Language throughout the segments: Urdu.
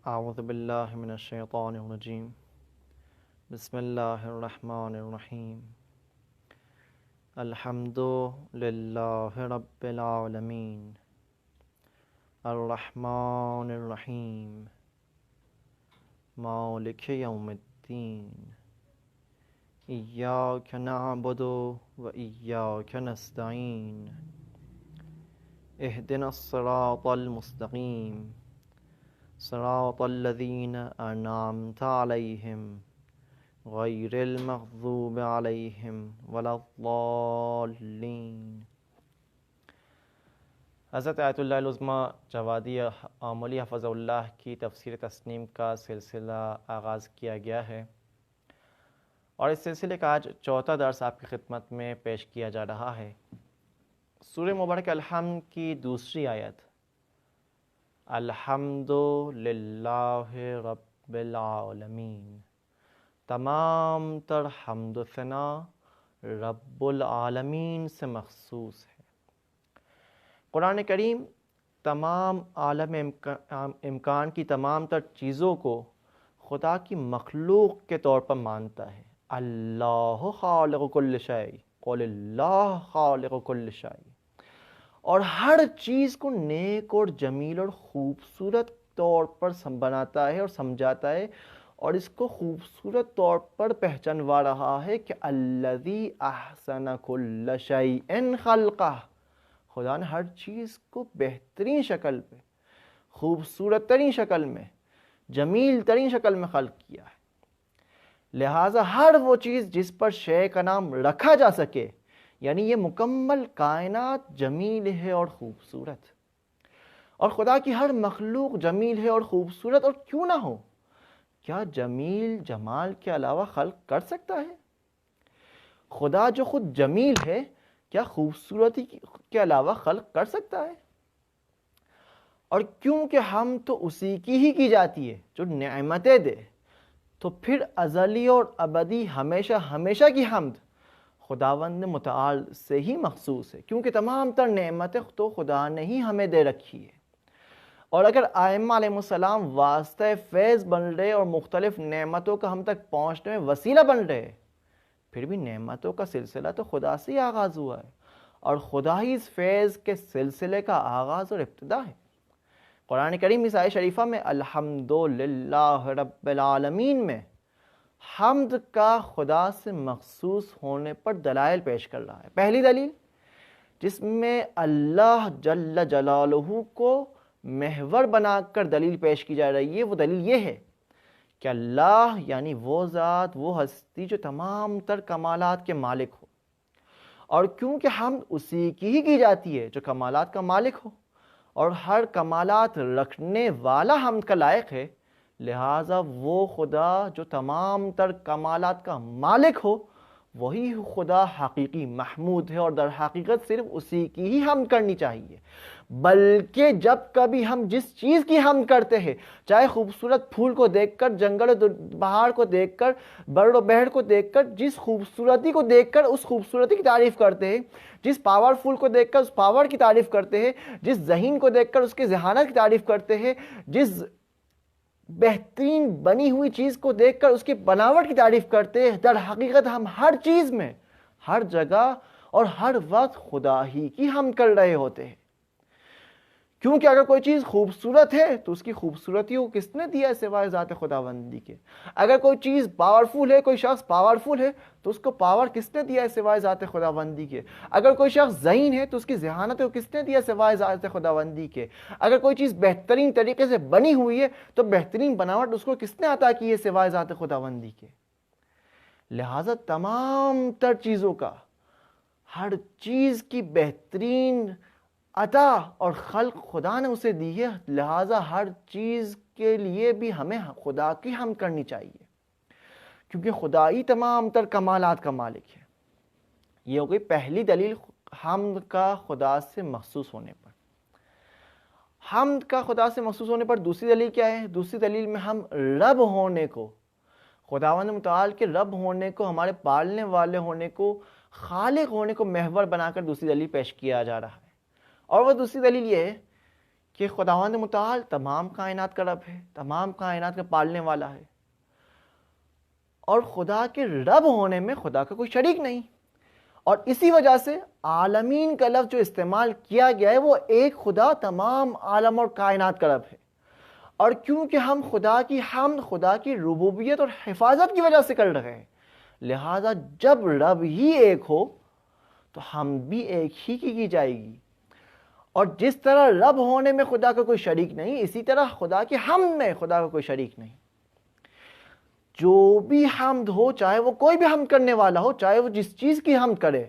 اعوذ باللہ من الشیطان الرجیم بسم اللہ الرحمن الرحیم الحمد للہ رب العالمین الرحمن الرحیم مالک یوم الدین ایاک نعبد و ایاک نستعین اہدنا الصراط المستقیم صراط الذین انعمت علیہم غیر المغضوب علیہم ولا الضالین۔ حضرت آیت اللہ العظمی جوادی آملی حفظ اللہ کی تفسیر تسنیم کا سلسلہ آغاز کیا گیا ہے، اور اس سلسلے کا آج چوتھا درس آپ کی خدمت میں پیش کیا جا رہا ہے۔ سورہ مبارک الحمد کی دوسری آیت الحمد للہ رب العالمین، تمام تر حمد و ثنا رب العالمین سے مخصوص ہے۔ قرآن کریم تمام عالم امکان کی تمام تر چیزوں کو خدا کی مخلوق کے طور پر مانتا ہے۔ اللہ خالق کل شیء، قل اللہ خالق کل شیء، اور ہر چیز کو نیک اور جمیل اور خوبصورت طور پر بناتا ہے اور سمجھاتا ہے، اور اس کو خوبصورت طور پر پہچانوا رہا ہے کہ الذی احسن کل شیء خلقہ، خدا نے ہر چیز کو بہترین شکل پہ، خوبصورت ترین شکل میں، جمیل ترین شکل میں خلق کیا ہے۔ لہٰذا ہر وہ چیز جس پر شے کا نام رکھا جا سکے، یعنی یہ مکمل کائنات جمیل ہے اور خوبصورت، اور خدا کی ہر مخلوق جمیل ہے اور خوبصورت، اور کیوں نہ ہو؟ کیا جمیل جمال کے علاوہ خلق کر سکتا ہے؟ خدا جو خود جمیل ہے، کیا خوبصورتی کے علاوہ خلق کر سکتا ہے؟ اور کیونکہ ہم تو اسی کی جاتی ہے جو نعمتیں دے، تو پھر ازلی اور ابدی ہمیشہ ہمیشہ کی حمد خداوند متعال سے ہی مخصوص ہے، کیونکہ تمام تر نعمتیں تو خدا نے ہی ہمیں دے رکھی ہے۔ اور اگر ائمہ علیہ السلام واسطہ فیض بن رہے اور مختلف نعمتوں کا ہم تک پہنچنے میں وسیلہ بن رہے، پھر بھی نعمتوں کا سلسلہ تو خدا سے ہی آغاز ہوا ہے، اور خدا ہی اس فیض کے سلسلے کا آغاز اور ابتدا ہے۔ قرآن کریم اس آیت شریفہ میں الحمد للہ رب العالمین میں حمد کا خدا سے مخصوص ہونے پر دلائل پیش کر رہا ہے۔ پہلی دلیل جس میں اللہ جل جلالہ کو محور بنا کر دلیل پیش کی جا رہی ہے، وہ دلیل یہ ہے کہ اللہ یعنی وہ ذات، وہ ہستی جو تمام تر کمالات کے مالک ہو، اور کیونکہ حمد اسی کی جاتی ہے جو کمالات کا مالک ہو اور ہر کمالات رکھنے والا حمد کا لائق ہے، لہٰذا وہ خدا جو تمام تر کمالات کا مالک ہو، وہی خدا حقیقی محمود ہے، اور در حقیقت صرف اسی کی ہی حمد کرنی چاہیے۔ بلکہ جب کبھی ہم جس چیز کی حمد کرتے ہیں، چاہے خوبصورت پھول کو دیکھ کر، جنگل و بہار کو دیکھ کر، بر و بحر کو دیکھ کر، جس خوبصورتی کو دیکھ کر اس خوبصورتی کی تعریف کرتے ہیں، جس پاورفل کو دیکھ کر اس پاور کی تعریف کرتے ہیں، جس ذہین کو دیکھ کر اس کے ذہانت کی تعریف کرتے ہیں، جس بہترین بنی ہوئی چیز کو دیکھ کر اس کی بناوٹ کی تعریف کرتے ہیں، در حقیقت ہم ہر چیز میں، ہر جگہ اور ہر وقت خدا ہی کی حمد کر رہے ہوتے ہیں۔ کیونکہ اگر کوئی چیز خوبصورت ہے تو اس کی خوبصورتی کو کس نے دیا ہے سوائے ذات خداوندی کے؟ اگر کوئی چیز پاورفل ہے، کوئی شخص پاورفل ہے، تو اس کو پاور کس نے دیا ہے سوائے ذات خداوندی کے؟ اگر کوئی شخص ذہین ہے تو اس کی ذہانت کو کس نے دیا سوائے ذات خداوندی کے؟ اگر کوئی چیز بہترین طریقے سے بنی ہوئی ہے تو بہترین بناوٹ اس کو کس نے عطا کی ہے سوائے ذات خداوندی کے؟ لہٰذا تمام تر چیزوں کا، ہر چیز کی بہترین عطا اور خلق خدا نے اسے دی ہے، لہٰذا ہر چیز کے لیے بھی ہمیں خدا کی حمد کرنی چاہیے، کیونکہ خدا ہی تمام تر کمالات کا مالک ہے۔ یہ ہو گئی پہلی دلیل حمد کا خدا سے مخصوص ہونے پر۔ حمد کا خدا سے مخصوص ہونے پر دوسری دلیل کیا ہے؟ دوسری دلیل میں ہم رب ہونے کو، خداوند متعال کے رب ہونے کو، ہمارے پالنے والے ہونے کو، خالق ہونے کو محور بنا کر دوسری دلیل پیش کیا جا رہا ہے۔ اور وہ دوسری دلیل یہ ہے کہ خداوند متعال تمام کائنات کا رب ہے، تمام کائنات کا پالنے والا ہے، اور خدا کے رب ہونے میں خدا کا کوئی شریک نہیں. اور اسی وجہ سے عالمین کا لفظ جو استعمال کیا گیا ہے وہ ایک خدا تمام عالم اور کائنات کا رب ہے. اور کیونکہ ہم خدا کی حمد، خدا کی ربوبیت اور حفاظت کی وجہ سے کر رہے ہیں، لہذا جب رب ہی ایک ہو تو ہم بھی ایک ہی کی جائے گی. اور جس طرح رب ہونے میں خدا کا کوئی شریک نہیں، اسی طرح خدا کی حمد میں خدا کا کوئی شریک نہیں. جو بھی حمد ہو، چاہے وہ کوئی بھی حمد کرنے والا ہو، چاہے وہ جس چیز کی حمد کرے،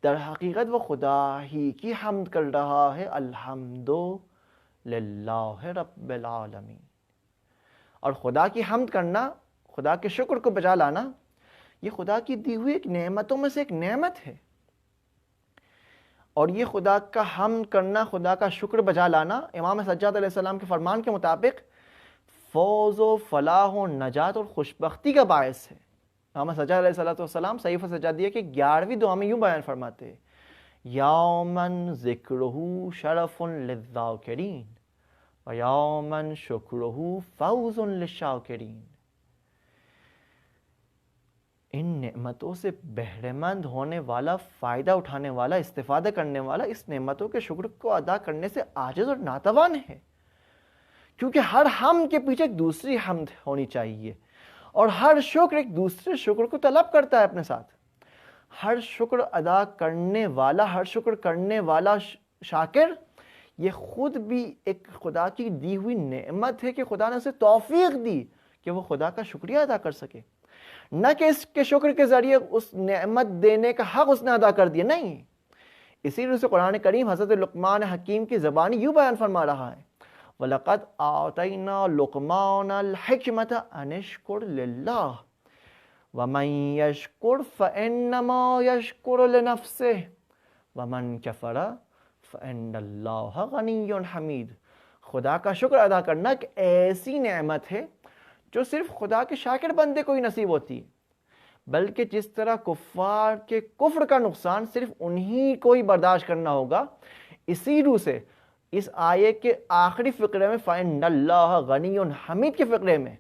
در حقیقت وہ خدا ہی کی حمد کر رہا ہے. الحمد للہ رب العالمین. اور خدا کی حمد کرنا، خدا کے شکر کو بجا لانا، یہ خدا کی دی ہوئی ایک نعمتوں میں سے ایک نعمت ہے. اور یہ خدا کا حمد کرنا، خدا کا شکر بجا لانا، امام سجاد علیہ السلام کے فرمان کے مطابق فوز و فلاح و نجات اور خوشبختی کا باعث ہے. امام سجاد علیہ السلام صحیفہ سجادیہ کے 11ویں دعا میں یوں بیان فرماتے ہیں: یومن ذکرہ شرف للذاکرین و یومن شکرہ فوز للشاکرین. ان نعمتوں سے بہرے مند ہونے والا، فائدہ اٹھانے والا، استفادہ کرنے والا اس نعمتوں کے شکر کو ادا کرنے سے عاجز اور ناتوان ہے. کیونکہ ہر حمد کے پیچھے ایک دوسری حمد ہونی چاہیے، اور ہر شکر ایک دوسرے شکر کو طلب کرتا ہے اپنے ساتھ. ہر شکر ادا کرنے والا، ہر شکر کرنے والا شاکر، یہ خود بھی ایک خدا کی دی ہوئی نعمت ہے کہ خدا نے اسے توفیق دی کہ وہ خدا کا شکریہ ادا کر سکے. نہ کہ اس کے شکر کے ذریعے اس نعمت دینے کا حق اس نے ادا کر دیا، نہیں. اسی لیے سے قرآن کریم حضرت لقمان حکیم کی زبانی یوں بیان فرما رہا ہے: وَلَقَدْ آتَيْنَا لُقْمَانَ الْحِكْمَةَ أَنِ اشْكُرْ لِلَّهِ وَمَنْ يَشْكُرْ فَإِنَّمَا يَشْكُرُ لِنَفْسِهِ وَمَنْ كَفَرَ فَإِنَّ اللَّهَ غَنِيٌّ حَمِيدٌ. خدا کا شکر ادا کرنا ایک ایسی نعمت ہے جو صرف خدا کے شاکر بندے کو ہی نصیب ہوتی ہے، بلکہ جس طرح کفار کے کفر کا نقصان صرف انہی کو ہی برداشت کرنا ہوگا، اسی روح سے اس آیے کے آخری فقرے میں فَإِنَّ اللَّهَ غَنِيٌّ حَمِيدٌ کے فقرے میں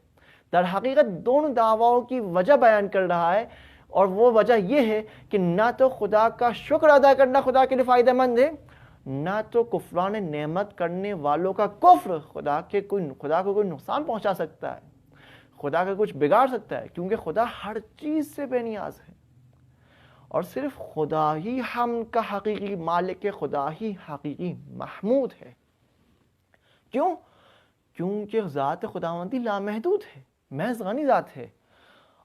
در حقیقت دونوں دعواؤں کی وجہ بیان کر رہا ہے. اور وہ وجہ یہ ہے کہ نہ تو خدا کا شکر ادا کرنا خدا کے لیے فائدہ مند ہے، نہ تو کفران نعمت کرنے والوں کا کفر خدا کو کوئی نقصان پہنچا سکتا ہے، خدا کا کچھ بگاڑ سکتا ہے. کیونکہ خدا ہر چیز سے بے نیاز ہے، اور صرف خدا ہی حمد کا حقیقی مالک ہے، خدا ہی حقیقی محمود ہے. کیوں؟ کیونکہ ذات خداوندی لامحدود ہے، محض غنی ذات ہے،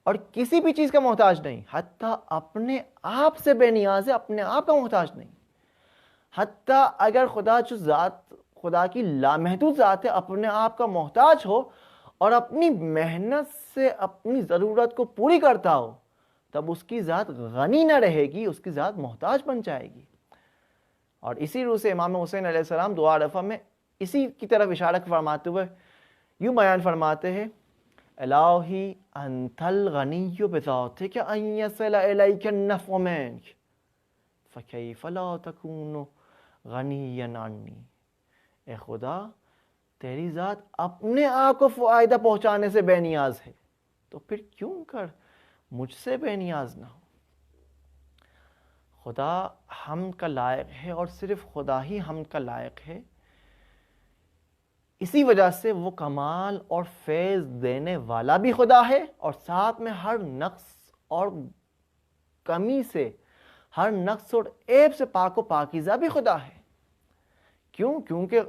اور کسی بھی چیز کا محتاج نہیں. حتیٰ اپنے آپ سے بے نیاز ہے، اپنے آپ کا محتاج نہیں. حتیٰ اگر خدا کی لامحدود ذات ہے، اپنے آپ کا محتاج ہو اور اپنی محنت سے اپنی ضرورت کو پوری کرتا ہو، تب اس کی ذات غنی نہ رہے گی، اس کی ذات محتاج بن جائے گی. اور اسی روح سے امام حسین علیہ السلام دعا رفع میں اسی کی طرف اشارہ فرماتے ہوئے یوں بیان فرماتے ہیں: الہی انت الغنی بذاتک ان یصل الیک النفع منک فکیف لا تکون غنیا عنی. اے خدا، تیری ذات اپنے آپ کو فائدہ پہنچانے سے بے نیاز ہے، تو پھر کیوں کر مجھ سے بے نیاز نہ ہو. خدا حمد کا لائق ہے، اور صرف خدا ہی حمد کا لائق ہے. اسی وجہ سے وہ کمال اور فیض دینے والا بھی خدا ہے، اور ساتھ میں ہر نقص اور کمی سے، ہر نقص اور عیب سے پاک و پاکیزہ بھی خدا ہے. کیوں؟ کیونکہ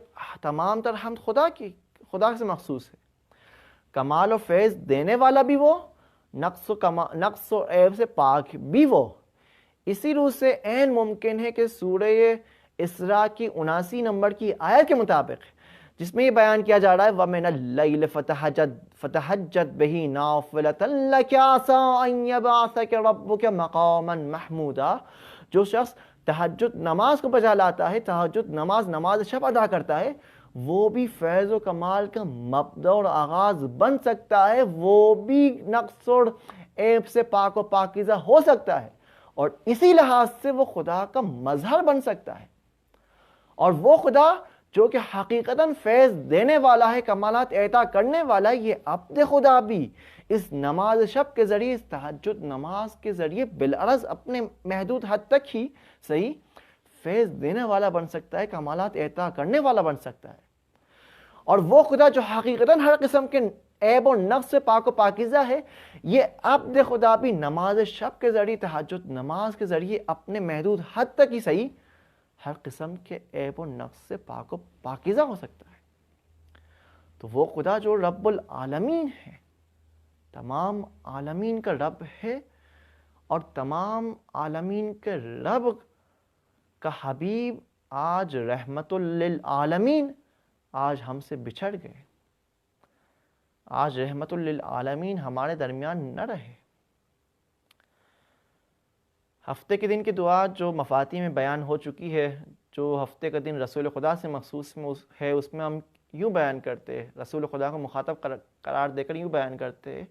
تمام تر حمد خدا سے مخصوص ہے. کمال و فیض دینے والا بھی وہ، نقص و عیب سے پاک بھی وہ. اسی روح سے عین ممکن ہے کہ سورہ اسراء کی 79 نمبر کی آیت کے مطابق، جس میں یہ بیان کیا جا رہا ہے وَمِنَ اللَّيْلِ فَتَحَجَّدْ بِهِ نَافِلَةً لَكَ عَسَىٰ أَن يَبْعَثَكَ رَبُّكَ مَقَامًا مَحْمُودًا. جو شخص تہجد نماز کو بجا لاتا ہے، تہجد نماز شب ادا کرتا ہے، وہ بھی فیض و کمال کا مبدأ اور آغاز بن سکتا ہے، وہ بھی نقص اور عیب سے پاک و پاکیزہ ہو سکتا ہے، اور اسی لحاظ سے وہ خدا کا مظہر بن سکتا ہے. اور وہ خدا جو کہ حقیقتاً فیض دینے والا ہے، کمالات عطا کرنے والا ہے، یہ عبد خدا بھی اس نماز شب کے ذریعے، اس تہجد نماز کے ذریعے بالعرض اپنے محدود حد تک ہی صحیح فیض دینے والا بن سکتا ہے، کمالات عطا کرنے والا بن سکتا ہے۔ اور وہ خدا جو حقیقتاً ہر قسم کے عیب و نقص سے پاک و پاکیزہ ہے، یہ عبد خدا بھی نماز شب کے ذریعے، تہجد نماز کے ذریعے اپنے محدود حد تک ہی صحیح ہر قسم کے عیب و نقص سے پاک و پاکیزہ ہو سکتا ہے۔ تو وہ خدا جو رب العالمین ہے، تمام عالمین کا رب ہے، اور تمام عالمین کے رب کا حبیب آج رحمت للعالمین آج ہم سے بچھڑ گئے، آج رحمت للعالمین ہمارے درمیان نہ رہے۔ ہفتے کے دن کی دعا جو مفاتی میں بیان ہو چکی ہے، جو ہفتے کا دن رسول خدا سے مخصوص ہے، اس میں ہم یوں بیان کرتے، رسول خدا کو مخاطب قرار دے کر یوں بیان کرتے،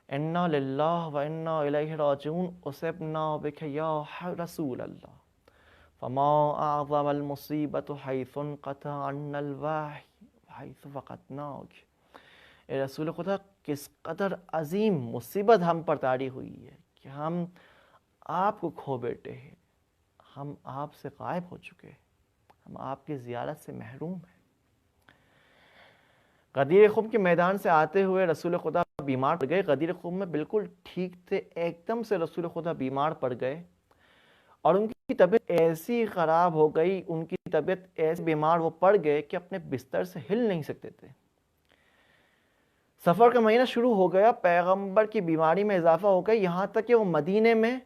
انا للہ و انا الیہ راجعون اصبنا بک یا رسول اللہ فما اعظم المصیبت حیث انقطع عنا الوحی حیث فقدناک۔ اے رسول خدا، کس قدر عظیم مصیبت ہم پر طاری ہوئی ہے کہ ہم آپ کو کھو بیٹھے ہیں، ہم آپ سے غائب ہو چکے ہیں، ہم آپ کی زیارت سے محروم ہیں۔ غدیر خم کے میدان سے آتے ہوئے رسول خدا بیمار پڑ گئے، غدیر خم میں بالکل ٹھیک تھے، ایک دم سے رسول خدا بیمار پڑ گئے، اور ان کی طبیعت ایسی خراب ہو گئی، ان کی طبیعت ایسے بیمار وہ پڑ گئے کہ اپنے بستر سے ہل نہیں سکتے تھے۔ سفر کا مہینہ شروع ہو گیا، پیغمبر کی بیماری میں اضافہ ہو گیا، یہاں تک کہ وہ مدینے میں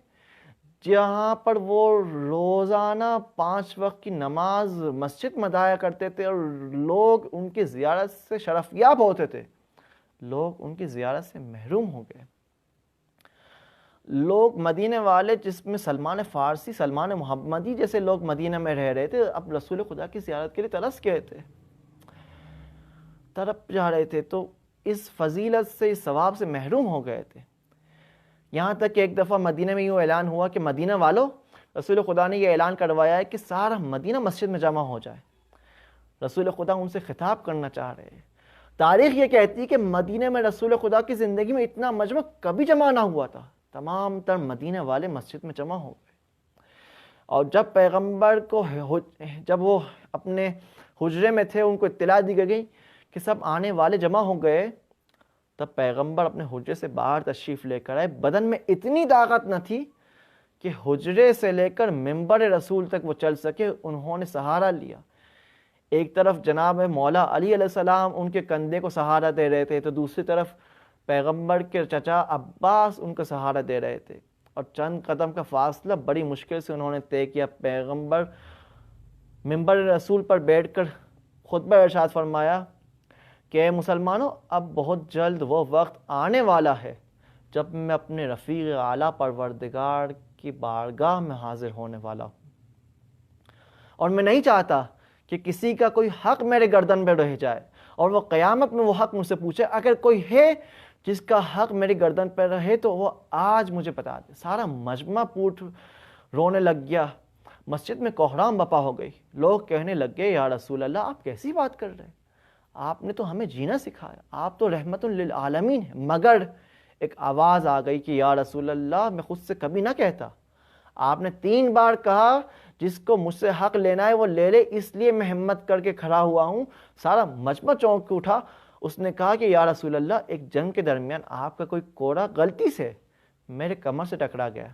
جہاں پر وہ روزانہ 5 وقت کی نماز مسجد میں ادا کرتے تھے، اور لوگ ان کی زیارت سے شرفیاب ہوتے تھے، لوگ ان کی زیارت سے محروم ہو گئے۔ لوگ مدینے والے، جس میں سلمان فارسی، سلمان محمدی جیسے لوگ مدینہ میں رہ رہے تھے، اب رسول خدا کی زیارت کے لیے ترس گئے تھے، تڑپ جا رہے تھے، تو اس فضیلت سے، اس ثواب سے محروم ہو گئے تھے۔ یہاں تک کہ ایک دفعہ مدینہ میں یوں اعلان ہوا کہ مدینہ والوں، رسول خدا نے یہ اعلان کروایا ہے کہ سارا مدینہ مسجد میں جمع ہو جائے۔ رسول خدا ان سے خطاب کرنا چاہ رہے ہیں۔ تاریخ یہ کہتی ہے کہ مدینہ میں رسول خدا کی زندگی میں اتنا مجمع کبھی جمع نہ ہوا تھا، تمام تر مدینہ والے مسجد میں جمع ہو گئے۔ اور جب پیغمبر کو، جب وہ اپنے حجرے میں تھے، ان کو اطلاع دی گئی کہ سب آنے والے جمع ہو گئے، تب پیغمبر اپنے حجرے سے باہر تشریف لے کر آئے۔ بدن میں اتنی طاقت نہ تھی کہ حجرے سے لے کر منبر رسول تک وہ چل سکے، انہوں نے سہارا لیا۔ ایک طرف جناب مولا علی علیہ السلام ان کے کندھے کو سہارا دے رہے تھے، تو دوسری طرف پیغمبر کے چچا عباس ان کو سہارا دے رہے تھے، اور چند قدم کا فاصلہ بڑی مشکل سے انہوں نے طے کیا۔ پیغمبر منبر رسول پر بیٹھ کر خطبہ ارشاد فرمایا کہ اے مسلمانوں، اب بہت جلد وہ وقت آنے والا ہے جب میں اپنے رفیق اعلیٰ پروردگار کی بارگاہ میں حاضر ہونے والا ہوں، اور میں نہیں چاہتا کہ کسی کا کوئی حق میرے گردن پہ رہ جائے، اور وہ قیامت میں وہ حق مجھ سے پوچھے، اگر کوئی ہے جس کا حق میری گردن پہ رہے تو وہ آج مجھے بتا دے۔ سارا مجمع پوٹ رونے لگ گیا، مسجد میں کوہرام بپا ہو گئی، لوگ کہنے لگ گئے یا رسول اللہ، آپ کیسی بات کر رہے ہیں؟ آپ نے تو ہمیں جینا سکھایا، آپ تو رحمت للعالمین ہیں۔ مگر ایک آواز آ گئی کہ یا رسول اللہ، میں خود سے کبھی نہ کہتا، آپ نے 3 بار کہا جس کو مجھ سے حق لینا ہے وہ لے لے، اس لیے میں ہمت کر کے کھڑا ہوا ہوں۔ سارا مجمع چونک کے اٹھا، اس نے کہا کہ یا رسول اللہ، ایک جنگ کے درمیان آپ کا کوئی کوڑا غلطی سے میرے کمر سے ٹکرا گیا،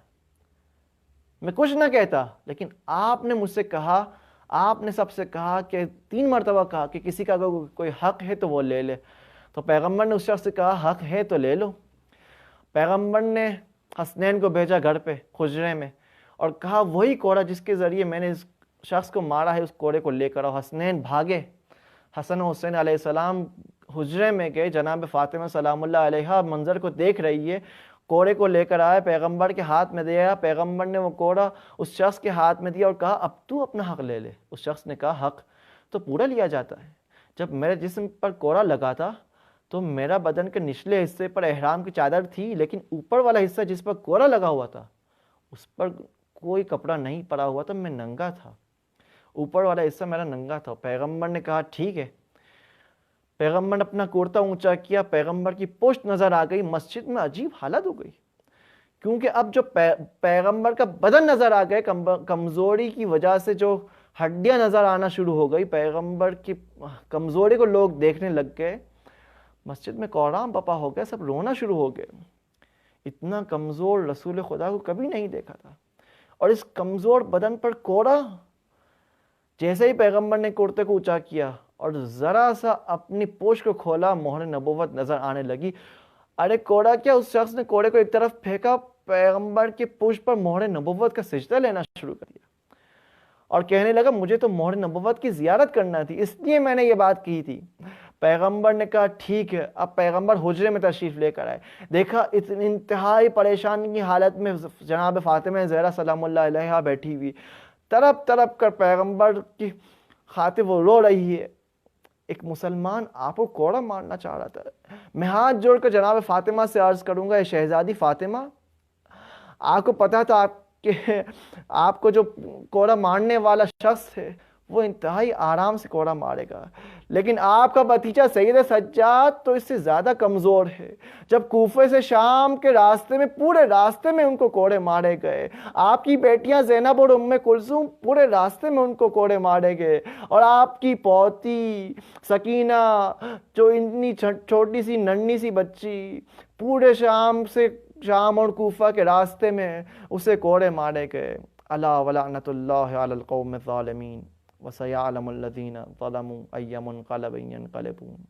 میں کچھ نہ کہتا، لیکن آپ نے مجھ سے کہا، آپ نے سب سے کہا کہ 3 مرتبہ کہا کہ کسی کا کوئی حق ہے تو وہ لے لے۔ تو پیغمبر نے اس شخص سے کہا حق ہے تو لے لو۔ پیغمبر نے حسنین کو بھیجا گھر پہ حجرے میں، اور کہا وہی کوڑا جس کے ذریعے میں نے اس شخص کو مارا ہے، اس کوڑے کو لے کر آؤ۔ حسنین بھاگے، حسن و حسین علیہ السلام حجرے میں گئے، جناب فاطمہ سلام اللہ علیہا منظر کو دیکھ رہی ہے، کوڑے کو لے کر آئے، پیغمبر کے ہاتھ میں دیا، پیغمبر نے وہ کوڑا اس شخص کے ہاتھ میں دیا اور کہا اب تو اپنا حق لے لے۔ اس شخص نے کہا حق تو پورا لیا جاتا ہے، جب میرے جسم پر کوڑا لگا تھا تو میرا بدن کے نچلے حصے پر احرام کی چادر تھی، لیکن اوپر والا حصہ جس پر کوڑا لگا ہوا تھا اس پر کوئی کپڑا نہیں پڑا ہوا تھا، میں ننگا تھا۔ اوپر والا حصہ میرا ننگا تھا. پیغمبر نے کہا ٹھیک ہے. پیغمبر نے اپنا کرتا اونچا کیا, پیغمبر کی پشت نظر آ گئی. مسجد میں عجیب حالت ہو گئی, کیونکہ اب جو پیغمبر کا بدن نظر آ گئے, کمزوری کی وجہ سے جو ہڈیاں نظر آنا شروع ہو گئی, پیغمبر کی کمزوری کو لوگ دیکھنے لگ گئے. مسجد میں کوڑام بپا ہو گیا, سب رونا شروع ہو گئے. اتنا کمزور رسول خدا کو کبھی نہیں دیکھا تھا, اور اس کمزور بدن پر کوڑا. جیسے ہی پیغمبر نے کرتے کو اونچا کیا اور ذرا سا اپنی پوش کو کھولا, مہر نبوت نظر آنے لگی. ارے کوڑا کیا, اس شخص نے کوڑے کو ایک طرف پھینکا, پیغمبر کی پوش پر مہر نبوت کا سجدہ لینا شروع کر دیا اور کہنے لگا مجھے تو مہر نبوت کی زیارت کرنا تھی, اس لیے میں نے یہ بات کی تھی. پیغمبر نے کہا ٹھیک ہے. اب پیغمبر حجرے میں تشریف لے کر آئے. دیکھا انتہائی پریشانی کی حالت میں جناب فاطمہ زہرا سلام اللہ علیہا بیٹھی ہوئی, تڑپ تڑپ کر پیغمبر کی خاطر وہ رو رہی ہے. ایک مسلمان آپ کو کوڑا مارنا چاہ رہا تھا. میں ہاتھ جوڑ کر جناب فاطمہ سے عرض کروں گا, اے شہزادی فاطمہ, آپ کو پتا تھا آپ کو جو کوڑا مارنے والا شخص ہے وہ انتہائی آرام سے کوڑا مارے گا, لیکن آپ کا بھتیجا سید سجاد تو اس سے زیادہ کمزور ہے. جب کوفے سے شام کے راستے میں, پورے راستے میں ان کو کوڑے مارے گئے. آپ کی بیٹیاں زینب اور ام کلثوم پورے راستے میں ان کو کوڑے مارے گئے, اور آپ کی پوتی سکینہ جو اتنی چھوٹی سی ننھی سی بچی, پورے شام اور کوفہ کے راستے میں اسے کوڑے مارے گئے. الا ولعنۃ اللہ علی القوم الظالمین وَسَيَعْلَمُ الَّذِينَ ظَلَمُوا أَيَّ مُنْقَلَبٍ يَنْقَلِبُونَ.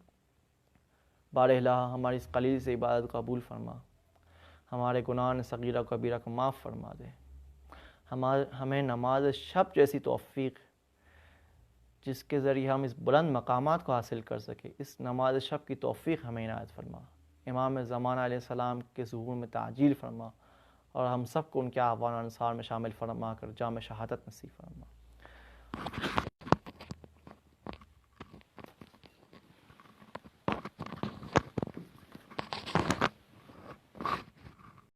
بار الہ ہماری اس قلیل سے عبادت قبول فرما, ہمارے گناہ صغیرہ و کبیرہ کو معاف فرما دے. ہمیں نماز شب جیسی توفیق جس کے ذریعے ہم اس بلند مقامات کو حاصل کر سکے, اس نماز شب کی توفیق ہمیں عنایت فرما. امام زمانہ علیہ السلام کے ظہور میں تعجیل فرما, اور ہم سب کو ان کے اعوان و انصار میں شامل فرما کر جام شہادت نصیب فرما.